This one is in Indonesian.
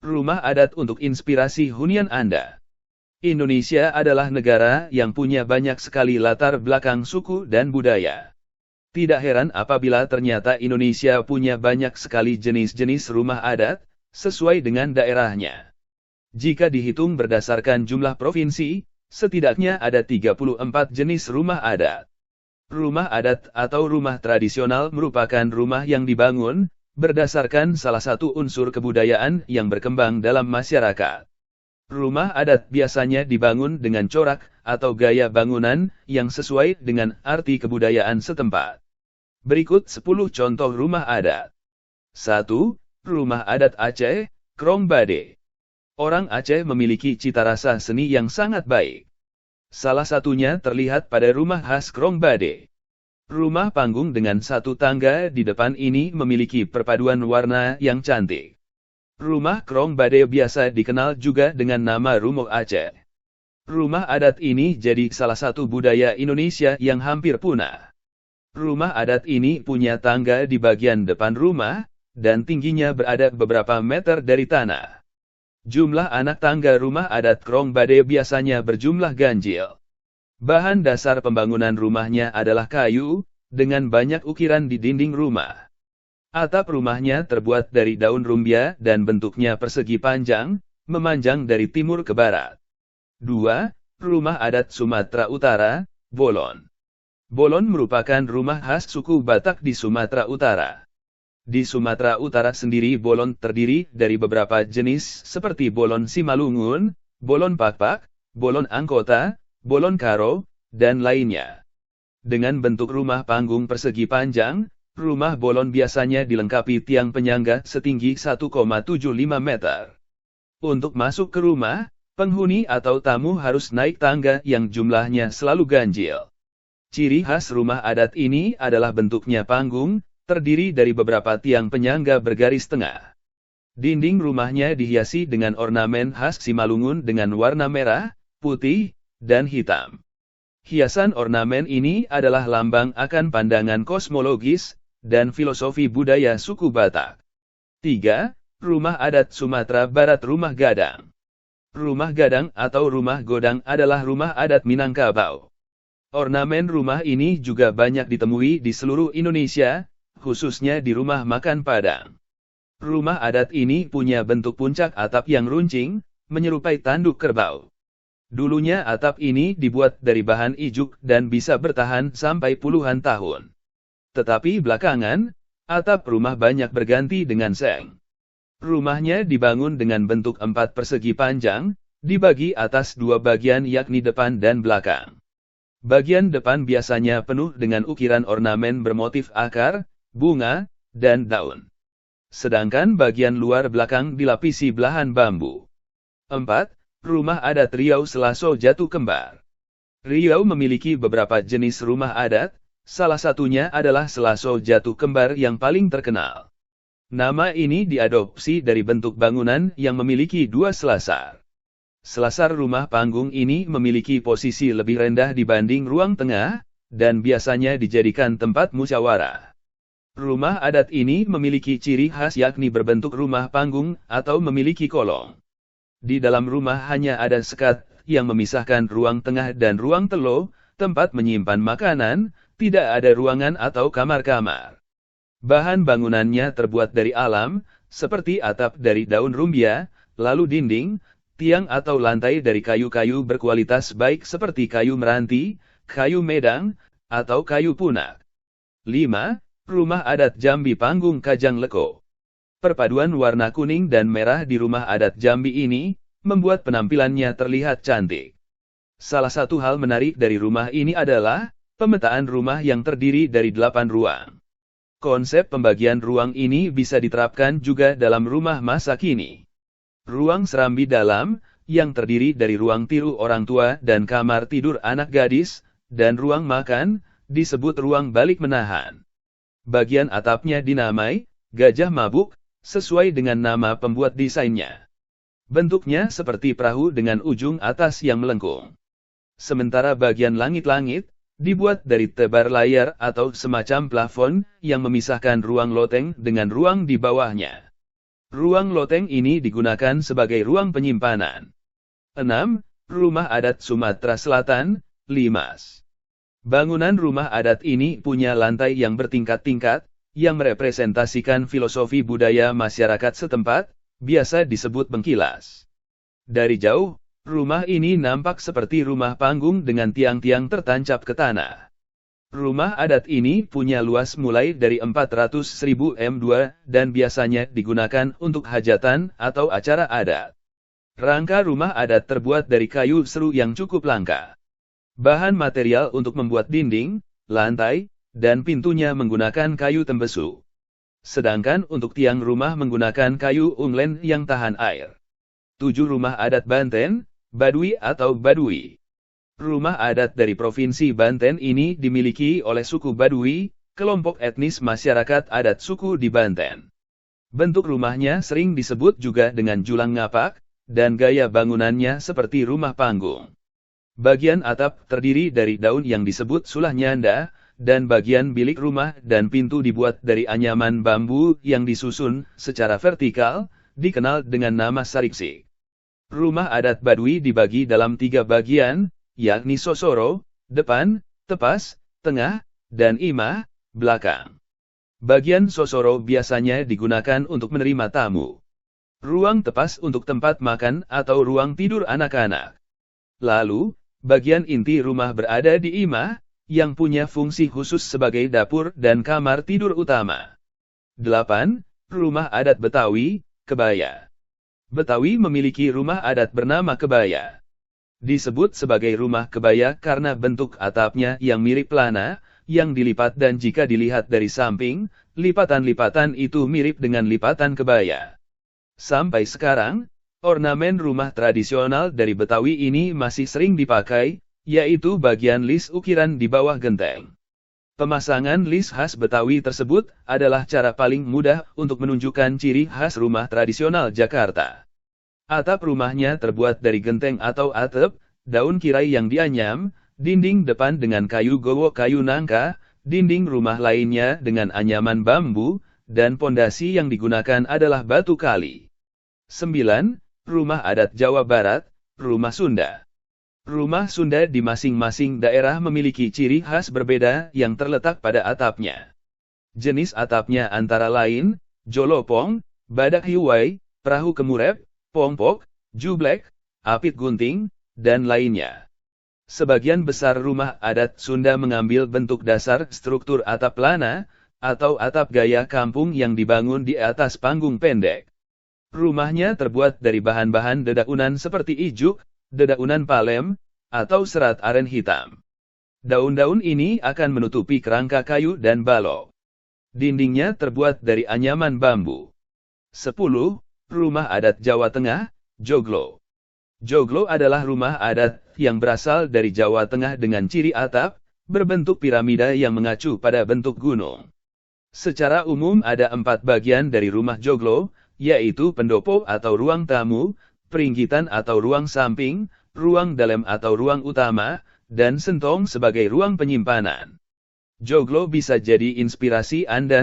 Rumah adat untuk inspirasi hunian Anda. Indonesia adalah negara yang punya banyak sekali latar belakang suku dan budaya. Tidak heran apabila ternyata Indonesia punya banyak sekali jenis-jenis rumah adat, sesuai dengan daerahnya. Jika dihitung berdasarkan jumlah provinsi, setidaknya ada 34 jenis rumah adat. Rumah adat atau rumah tradisional merupakan rumah yang dibangun berdasarkan salah satu unsur kebudayaan yang berkembang dalam masyarakat. Rumah adat biasanya dibangun dengan corak atau gaya bangunan yang sesuai dengan arti kebudayaan setempat. Berikut 10 contoh rumah adat. 1. Rumah adat Aceh, Krong Bade. Orang Aceh memiliki cita rasa seni yang sangat baik. Salah satunya terlihat pada rumah khas Krong Bade. Rumah panggung dengan satu tangga di depan ini memiliki perpaduan warna yang cantik. Rumah Krong Bade biasa dikenal juga dengan nama Rumok Aceh. Rumah adat ini jadi salah satu budaya Indonesia yang hampir punah. Rumah adat ini punya tangga di bagian depan rumah, dan tingginya berada beberapa meter dari tanah. Jumlah anak tangga rumah adat Krong Bade biasanya berjumlah ganjil. Bahan dasar pembangunan rumahnya adalah kayu, dengan banyak ukiran di dinding rumah. Atap rumahnya terbuat dari daun rumbia dan bentuknya persegi panjang, memanjang dari timur ke barat. 2. Rumah adat Sumatera Utara, Bolon. Bolon merupakan rumah khas suku Batak di Sumatera Utara. Di Sumatera Utara sendiri bolon terdiri dari beberapa jenis seperti bolon Simalungun, bolon Pakpak, bolon Angkota, bolon Karo, dan lainnya. Dengan bentuk rumah panggung persegi panjang, rumah bolon biasanya dilengkapi tiang penyangga setinggi 1,75 meter. Untuk masuk ke rumah, penghuni atau tamu harus naik tangga yang jumlahnya selalu ganjil. Ciri khas rumah adat ini adalah bentuknya panggung, terdiri dari beberapa tiang penyangga bergaris tengah. Dinding rumahnya dihiasi dengan ornamen khas Simalungun dengan warna merah, putih, dan hitam. Hiasan ornamen ini adalah lambang akan pandangan kosmologis dan filosofi budaya suku Batak. 3. Rumah adat Sumatera Barat Rumah Gadang. Rumah gadang atau rumah godang adalah rumah adat Minangkabau. Ornamen rumah ini juga banyak ditemui di seluruh Indonesia, khususnya di rumah makan Padang. Rumah adat ini punya bentuk puncak atap yang runcing, menyerupai tanduk kerbau. Dulunya atap ini dibuat dari bahan ijuk dan bisa bertahan sampai puluhan tahun. Tetapi belakangan, atap rumah banyak berganti dengan seng. Rumahnya dibangun dengan bentuk 4 persegi panjang, dibagi atas 2 bagian yakni depan dan belakang. Bagian depan biasanya penuh dengan ukiran ornamen bermotif akar, bunga, dan daun. Sedangkan bagian luar belakang dilapisi belahan bambu. 4. Rumah adat Riau Selaso Jatu Kembar. Riau memiliki beberapa jenis rumah adat, salah satunya adalah Selaso Jatu Kembar yang paling terkenal. Nama ini diadopsi dari bentuk bangunan yang memiliki 2 selasar. Selasar rumah panggung ini memiliki posisi lebih rendah dibanding ruang tengah, dan biasanya dijadikan tempat musyawarah. Rumah adat ini memiliki ciri khas yakni berbentuk rumah panggung atau memiliki kolong. Di dalam rumah hanya ada sekat yang memisahkan ruang tengah dan ruang telo, tempat menyimpan makanan, tidak ada ruangan atau kamar-kamar. Bahan bangunannya terbuat dari alam, seperti atap dari daun rumbia, lalu dinding, tiang atau lantai dari kayu-kayu berkualitas baik seperti kayu meranti, kayu medang, atau kayu punak. 5. Rumah adat Jambi Panggung Kajang Leko. Perpaduan warna kuning dan merah di rumah adat Jambi ini, membuat penampilannya terlihat cantik. Salah satu hal menarik dari rumah ini adalah, pemetaan rumah yang terdiri dari 8 ruang. Konsep pembagian ruang ini bisa diterapkan juga dalam rumah masa kini. Ruang serambi dalam, yang terdiri dari ruang tiru orang tua dan kamar tidur anak gadis, dan ruang makan, disebut ruang balik menahan. Bagian atapnya dinamai, Gajah Mabuk, sesuai dengan nama pembuat desainnya. Bentuknya seperti perahu dengan ujung atas yang melengkung. Sementara bagian langit-langit, dibuat dari tebar layar atau semacam plafon, yang memisahkan ruang loteng dengan ruang di bawahnya. Ruang loteng ini digunakan sebagai ruang penyimpanan. 6. Rumah adat Sumatera Selatan, Limas. Bangunan rumah adat ini punya lantai yang bertingkat-tingkat, yang merepresentasikan filosofi budaya masyarakat setempat, biasa disebut bengkilas. Dari jauh, rumah ini nampak seperti rumah panggung dengan tiang-tiang tertancap ke tanah. Rumah adat ini punya luas mulai dari 400.000 m2 dan biasanya digunakan untuk hajatan atau acara adat. Rangka rumah adat terbuat dari kayu seru yang cukup langka. Bahan material untuk membuat dinding, lantai, dan pintunya menggunakan kayu tembesu. Sedangkan untuk tiang rumah menggunakan kayu unglen yang tahan air. 7. Rumah adat Banten, Baduy atau Baduy. Rumah adat dari Provinsi Banten ini dimiliki oleh suku Baduy, kelompok etnis masyarakat adat suku di Banten. Bentuk rumahnya sering disebut juga dengan julang ngapak, dan gaya bangunannya seperti rumah panggung. Bagian atap terdiri dari daun yang disebut sulah nyanda, dan bagian bilik rumah dan pintu dibuat dari anyaman bambu yang disusun secara vertikal, dikenal dengan nama sariksik. Rumah adat Baduy dibagi dalam 3 bagian, yakni sosoro, depan, tepas, tengah, dan imah, belakang. Bagian sosoro biasanya digunakan untuk menerima tamu. Ruang tepas untuk tempat makan atau ruang tidur anak-anak. Lalu, bagian inti rumah berada di imah, yang punya fungsi khusus sebagai dapur dan kamar tidur utama. 8. Rumah adat Betawi, Kebaya. Betawi memiliki rumah adat bernama Kebaya. Disebut sebagai rumah kebaya karena bentuk atapnya yang mirip pelana, yang dilipat dan jika dilihat dari samping, lipatan-lipatan itu mirip dengan lipatan kebaya. Sampai sekarang, ornamen rumah tradisional dari Betawi ini masih sering dipakai, yaitu bagian lis ukiran di bawah genteng. Pemasangan lis khas Betawi tersebut adalah cara paling mudah untuk menunjukkan ciri khas rumah tradisional Jakarta. Atap rumahnya terbuat dari genteng atau atap, daun kirai yang dianyam, dinding depan dengan kayu gowo kayu nangka, dinding rumah lainnya dengan anyaman bambu, dan pondasi yang digunakan adalah batu kali. 9. Rumah adat Jawa Barat, Rumah Sunda. Rumah Sunda di masing-masing daerah memiliki ciri khas berbeda yang terletak pada atapnya. Jenis atapnya antara lain, jolopong, badak hiwai, perahu kemurep, pongpok, jublek, apit gunting, dan lainnya. Sebagian besar rumah adat Sunda mengambil bentuk dasar struktur atap lana, atau atap gaya kampung yang dibangun di atas panggung pendek. Rumahnya terbuat dari bahan-bahan dedaunan seperti ijuk, dedaunan palem, atau serat aren hitam. Daun-daun ini akan menutupi kerangka kayu dan balok. Dindingnya terbuat dari anyaman bambu. 10. Rumah adat Jawa Tengah, Joglo. Joglo adalah rumah adat yang berasal dari Jawa Tengah dengan ciri atap, berbentuk piramida yang mengacu pada bentuk gunung. Secara umum ada 4 bagian dari rumah Joglo, yaitu pendopo atau ruang tamu, peringgitan atau ruang samping, ruang dalam atau ruang utama, dan sentong sebagai ruang penyimpanan. Joglo bisa jadi inspirasi Anda